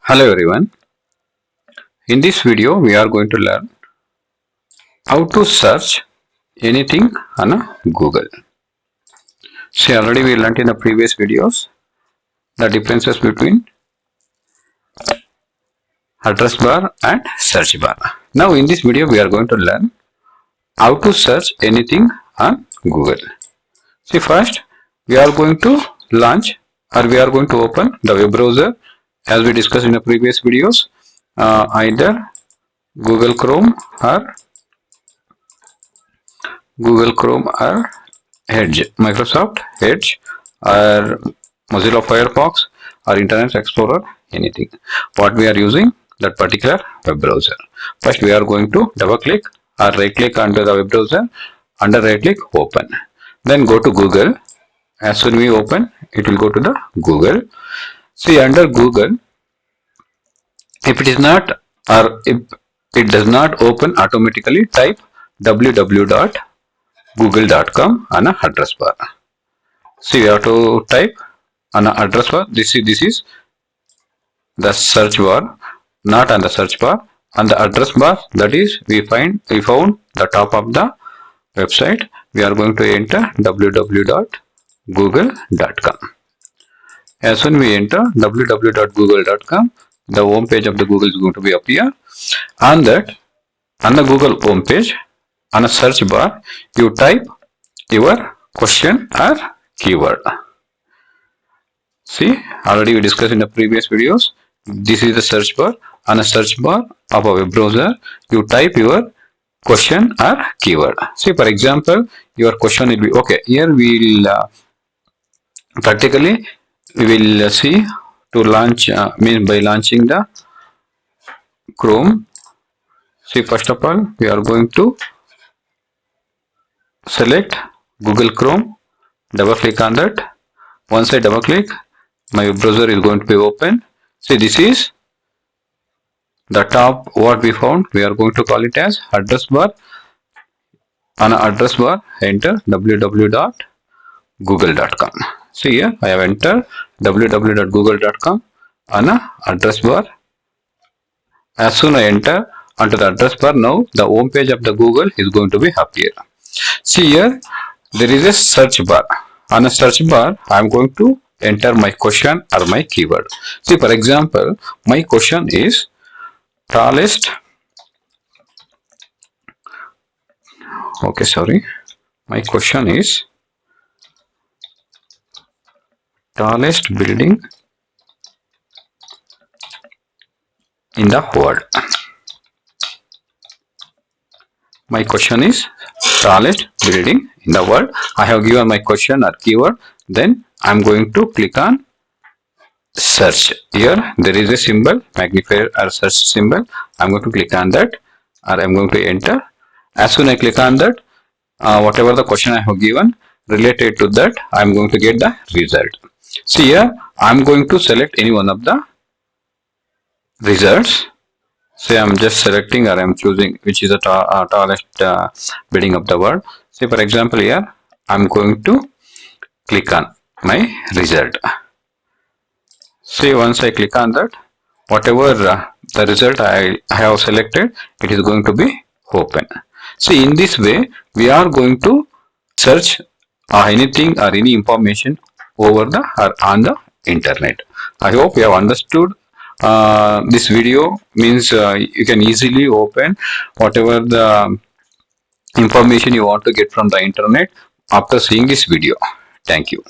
Hello everyone. In this video we are going to learn how to search anything on Google. See, already we learned in the previous videos the differences between address bar and search bar. Now in this video we are going to learn how to search anything on Google. See, first we are going to launch or we are going to open the web browser as we discussed in the previous videos, either Google Chrome or Edge, Microsoft Edge or Mozilla Firefox or Internet Explorer, anything. What we are using, that particular web browser. First we are going to double click or right click under the web browser, under right click open. Then go to Google. As soon we open, it will go to the Google. See, under Google, if it is not or if it does not open automatically, type www.google.com on a address bar. See, we have to type on an address bar. This is the search bar, not on the search bar. On the address bar, that is we found the top of the website. We are going to enter www.google.com. As soon we enter www.google.com, the home page of the Google is going to be appear. On that, on the Google home page, on a search bar, you type your question or keyword. See, already we discussed in the previous videos. This is the search bar. On a search bar of a web browser, you type your question or keyword. See, for example, your question will be, okay, here we will practically we will see to launch means by launching the Chrome. See, first of all we are going to select Google Chrome, double click on that. Once I double click, my web browser is going to be open. See, this is the top what we found. We are going to call it as address bar. On an address bar, enter www.google.com. See, here I have entered www.google.com on a address bar. As soon I enter onto the address bar, now the home page of the Google is going to be appear. See, here there is a search bar. On a search bar, I am going to enter my question or my keyword. See, for example, my question is tallest. Okay, sorry. My question is tallest building in the world. My question is tallest building in the world. I have given my question or keyword. Then I am going to click on search. Here there is a symbol, magnifier or search symbol. I am going to click on that or I am going to enter. As soon as I click on that, whatever the question I have given related to that, I am going to get the result. See, here I am going to select any one of the results. Say I am just selecting or I am choosing which is the tallest building of the world. Say, for example, here I am going to click on my result. See, once I click on that, whatever the result I have selected, it is going to be open. See, in this way we are going to search anything or any information over the or on the internet. I hope you have understood this video. Means you can easily open whatever the information you want to get from the internet after seeing this video. Thank you.